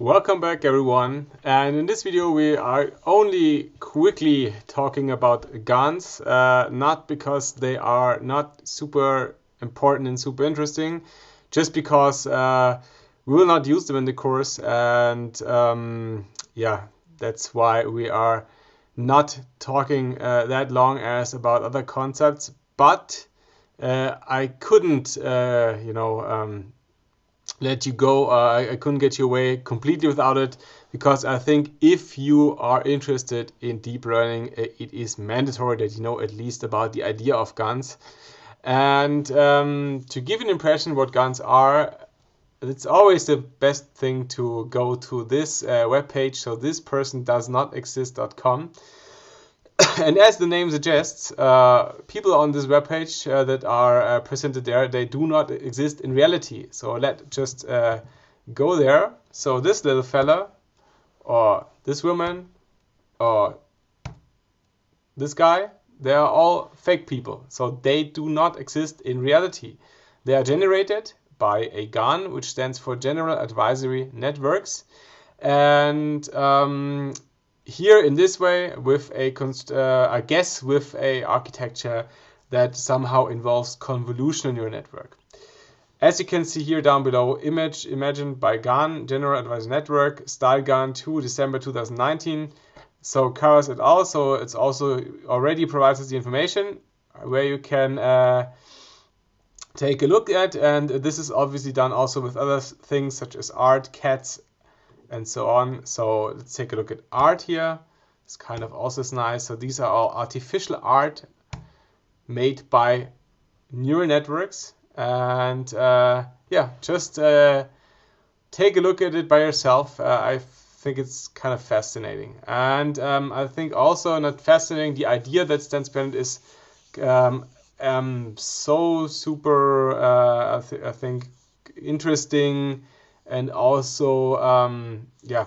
Welcome back everyone, and in this video we are only quickly talking about GANs, not because they are not super important and super interesting, just because we will not use them in the course, and yeah, that's why we are not talking that long as about other concepts. But I couldn't let you go. I couldn't get you away completely without it, because I think if you are interested in deep learning, it is mandatory that you know at least about the idea of GANs. And to give an impression what GANs are, it's always the best thing to go to this webpage, so thispersondoesnotexist.com. And as the name suggests, people on this webpage that are presented there, they do not exist in reality. So let's just go there. So this little fella, or this woman, or this guy, they are all fake people. So they do not exist in reality. They are generated by a GAN, which stands for General Advisory Networks. And here in this way, with a with a architecture that somehow involves convolutional neural network. As you can see here down below, image imagined by GAN, General Advisory Network, style GAN 2, December 2019. So Karas et al. So it's also already provides us the information where you can take a look at, and this is obviously done also with other things such as art, cats, and so on. So let's take a look at art here. It's kind of also nice. So these are all artificial art made by neural networks. And yeah, just take a look at it by yourself. I think it's kind of fascinating. And I think also not fascinating, the idea that stands behind is so super, I think, interesting. And also, yeah,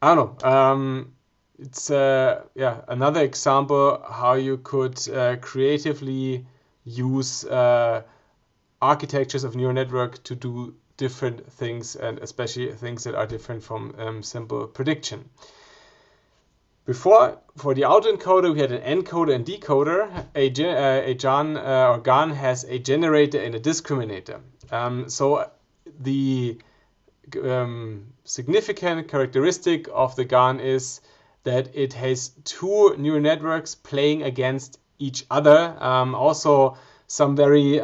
I don't know. It's yeah, another example how you could creatively use architectures of neural network to do different things, and especially things that are different from simple prediction. Before, for the autoencoder, we had an encoder and decoder. A GAN has a generator and a discriminator. So the significant characteristic of the GAN is that it has two neural networks playing against each other. Also, some very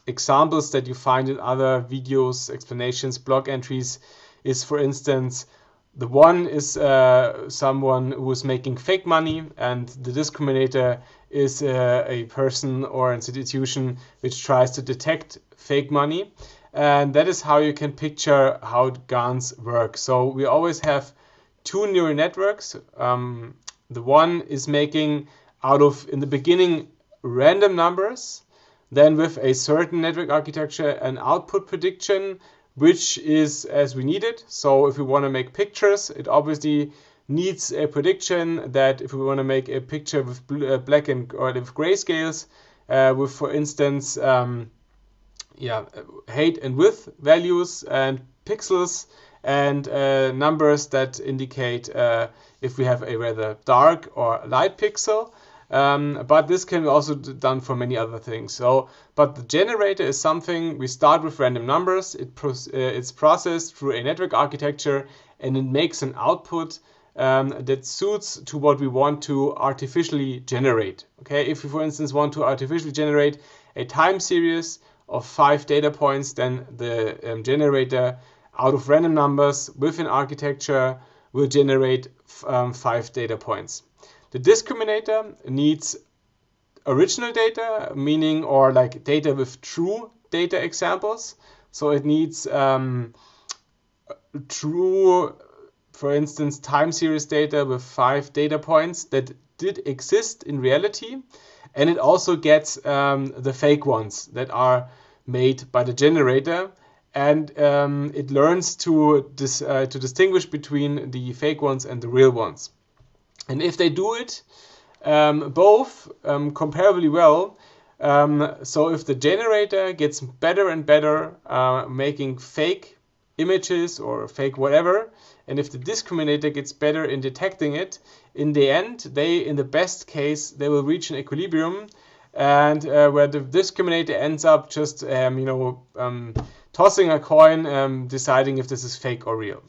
examples that you find in other videos, explanations, blog entries is, for instance, the one is someone who is making fake money, and the discriminator is a person or institution which tries to detect fake money. And that is how you can picture how GANs work. So we always have two neural networks. The one is making out of, in the beginning, random numbers, then with a certain network architecture, an output prediction, which is as we need it. So if we want to make pictures, it obviously needs a prediction that if we want to make a picture with black and or with grayscales, with, for instance, yeah, height and width values and pixels and numbers that indicate if we have a rather dark or light pixel. But this can be also done for many other things. So, but the generator is something, we start with random numbers, it's processed through a network architecture, and it makes an output that suits to what we want to artificially generate. Okay, if we, for instance, want to artificially generate a time series of 5 data points, then the generator out of random numbers with an architecture will generate 5 data points. The discriminator needs original data, meaning, or like data with true data examples. So it needs true, for instance, time series data with 5 data points that did exist in reality. And it also gets the fake ones that are made by the generator. And it learns to distinguish between the fake ones and the real ones. And if they do it both comparably well, so if the generator gets better and better making fake images or fake whatever, and if the discriminator gets better in detecting it, in the end, in the best case, they will reach an equilibrium, and where the discriminator ends up just, tossing a coin, deciding if this is fake or real.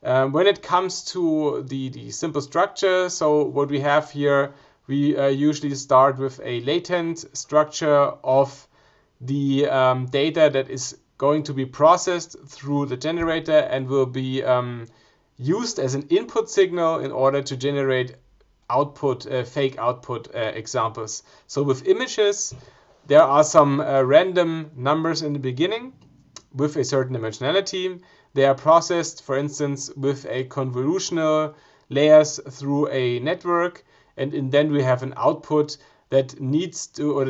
When it comes to the simple structure, so what we have here, we usually start with a latent structure of the data that is going to be processed through the generator and will be used as an input signal in order to generate fake output examples. So with images, there are some random numbers in the beginning with a certain dimensionality. They are processed, for instance, with a convolutional layers through a network, and then we have an output that needs to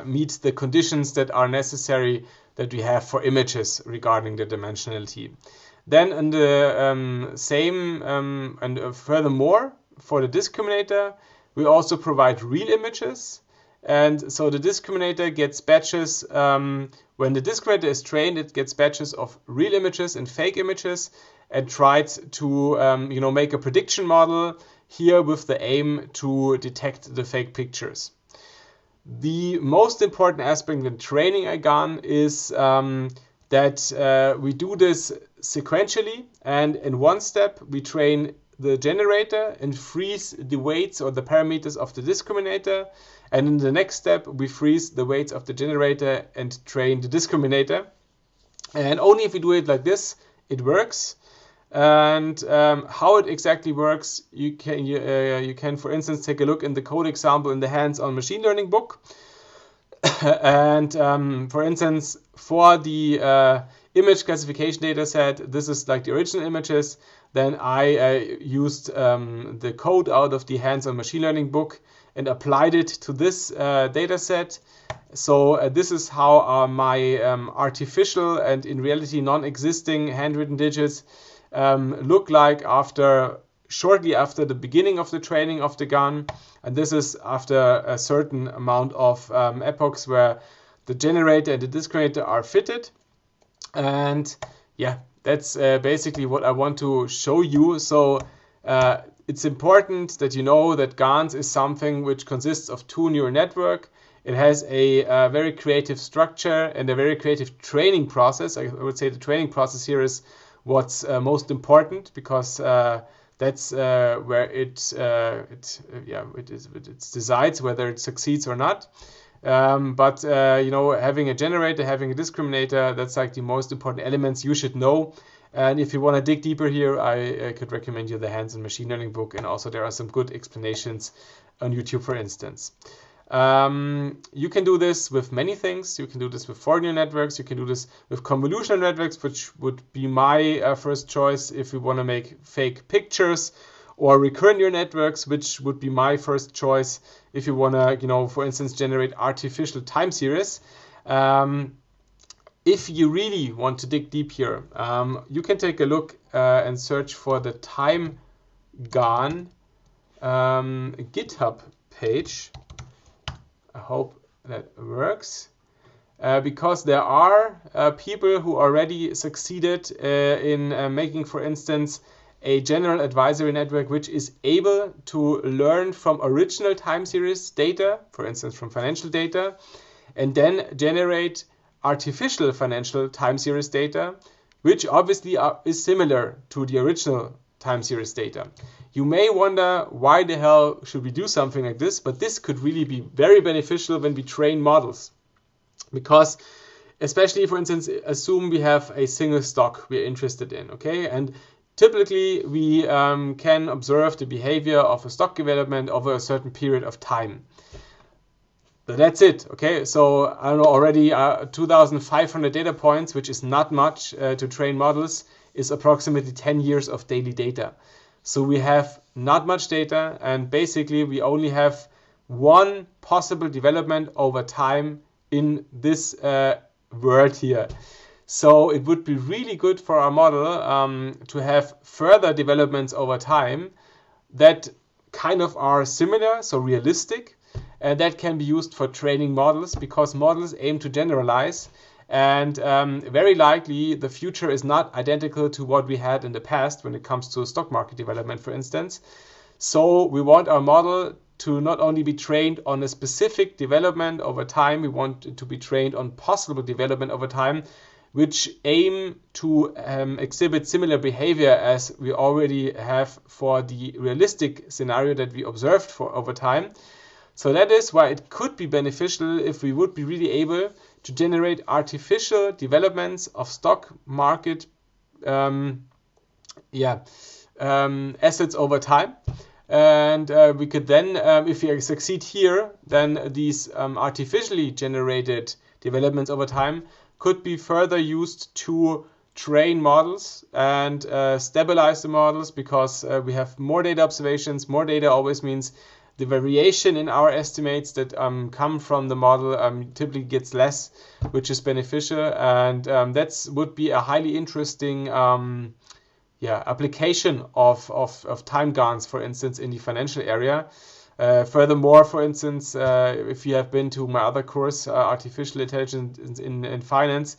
meet the conditions that are necessary that we have for images regarding the dimensionality. Then in the furthermore, for the discriminator, we also provide real images. And so the discriminator gets batches, when the discriminator is trained, it gets batches of real images and fake images and tries to make a prediction model here with the aim to detect the fake pictures. The most important aspect in training a GAN is that we do this sequentially, and in one step we train the generator and freeze the weights or the parameters of the discriminator, and in the next step we freeze the weights of the generator and train the discriminator. And only if we do it like this, it works. And how it exactly works, you can for instance take a look in the code example in the hands-on machine learning book. And for instance, for the image classification data set, this is like the original images. Then I used the code out of the hands-on machine learning book and applied it to this data set. So this is how my artificial and in reality non-existing handwritten digits look like shortly after the beginning of the training of the GAN. And this is after a certain amount of epochs where the generator and the discriminator are fitted. And yeah, that's basically what I want to show you. So it's important that you know that GANs is something which consists of two neural networks. It has a very creative structure and a very creative training process. I would say the training process here is what's most important, because that's where it decides whether it succeeds or not. But having a generator, having a discriminator, that's like the most important elements you should know. And if you want to dig deeper here, I could recommend you the hands-on machine learning book, and also there are some good explanations on YouTube, for instance. You can do this with many things. You can do this with forward neural networks. You can do this with convolutional networks, which would be my first choice if we want to make fake pictures, or recurrent neural networks, which would be my first choice if you want to, for instance, generate artificial time series. If you really want to dig deep here, you can take a look and search for the time GAN GitHub page. I hope that works, because there are people who already succeeded in making, for instance, a general advisory network which is able to learn from original time series data, for instance from financial data, and then generate artificial financial time series data, which obviously is similar to the original time series data. You may wonder, why the hell should we do something like this? But this could really be very beneficial when we train models. Because especially, for instance, assume we have a single stock we're interested in, okay? And typically we can observe the behavior of a stock development over a certain period of time. But that's it, okay? So I don't know, already 2,500 data points, which is not much to train models, is approximately 10 years of daily data. So we have not much data, and basically we only have one possible development over time in this world here. So it would be really good for our model to have further developments over time that kind of are similar, so realistic, and that can be used for training models, because models aim to generalize. And very likely the future is not identical to what we had in the past when it comes to stock market development, for instance. So we want our model to not only be trained on a specific development over time, we want it to be trained on possible development over time, which aim to exhibit similar behavior as we already have for the realistic scenario that we observed for over time. So that is why it could be beneficial if we would be really able to generate artificial developments of stock market assets over time. And we could then, if we succeed here, then these artificially generated developments over time could be further used to train models and stabilize the models, because we have more data observations. More data always means the variation in our estimates that come from the model typically gets less, which is beneficial. And that would be a highly interesting application of time GANs, for instance, in the financial area. Furthermore, for instance, if you have been to my other course, Artificial Intelligence in Finance,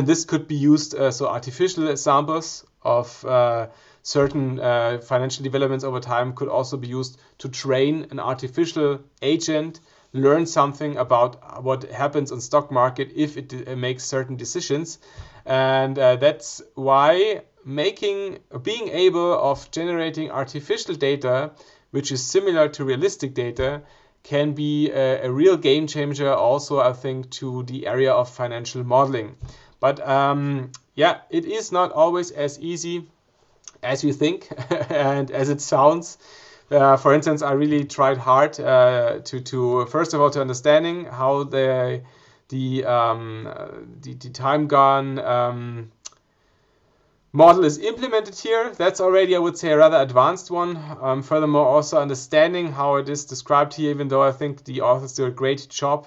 this could be used, so artificial samples of certain financial developments over time could also be used to train an artificial agent, learn something about what happens on stock market if it makes certain decisions. And that's why being able of generating artificial data which is similar to realistic data can be a real game changer also, I think, to the area of financial modeling. But it is not always as easy as you think and as it sounds. For instance, I really tried hard to first of all to understanding how the time GAN model is implemented here. That's already, I would say, a rather advanced one. Furthermore, also understanding how it is described here, even though I think the authors do a great job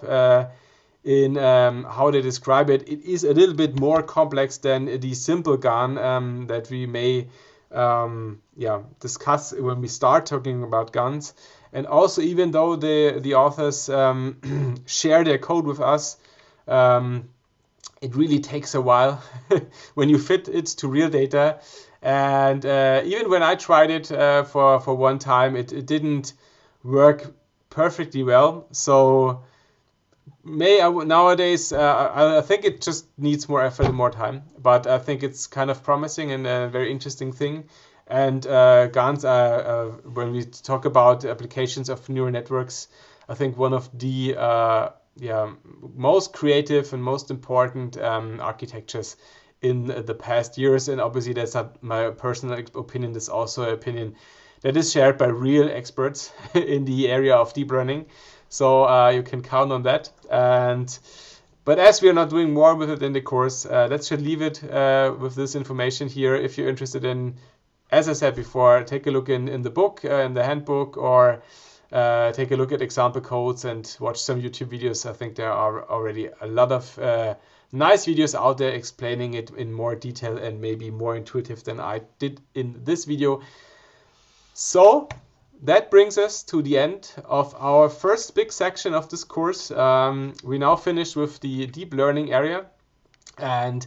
in how they describe it. It is a little bit more complex than the simple GAN that we may discuss when we start talking about GANs. And also, even though the authors share their code with us, it really takes a while when you fit it to real data. And even when I tried it for one time, it didn't work perfectly well. So nowadays, I think it just needs more effort and more time. But I think it's kind of promising and a very interesting thing. And GANs are, when we talk about applications of neural networks, I think one of the most creative and most important architectures in the past years. And obviously that's not my personal opinion, that's also an opinion that is shared by real experts in the area of deep learning. So you can count on that. But as we are not doing more with it in the course, let's just leave it with this information here. If you're interested in, as I said before, take a look in the book, in the handbook, or take a look at example codes and watch some YouTube videos. I think there are already a lot of nice videos out there explaining it in more detail and maybe more intuitive than I did in this video. So that brings us to the end of our first big section of this course. We now finished with the deep learning area, and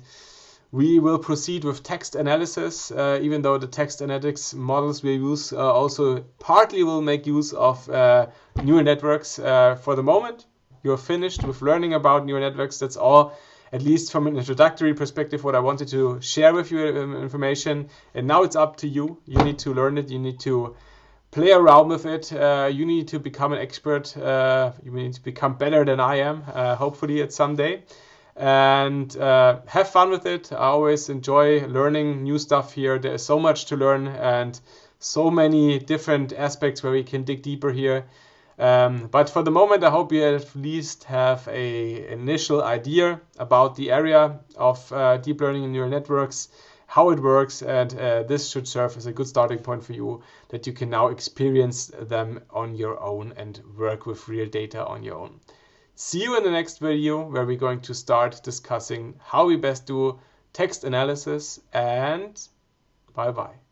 we will proceed with text analysis, even though the text analytics models we use also partly will make use of neural networks. For the moment, you're finished with learning about neural networks. That's all, at least from an introductory perspective, what I wanted to share with you information. And now it's up to you. You need to learn it. You need to play around with it. You need to become an expert. You need to become better than I am, hopefully at some day. And have fun with it. I always enjoy learning new stuff here. There's so much to learn and so many different aspects where we can dig deeper here. But for the moment, I hope you at least have an initial idea about the area of deep learning and neural networks, how it works, and this should serve as a good starting point for you, that you can now experience them on your own and work with real data on your own. See you in the next video, where we're going to start discussing how we best do text analysis, and bye bye.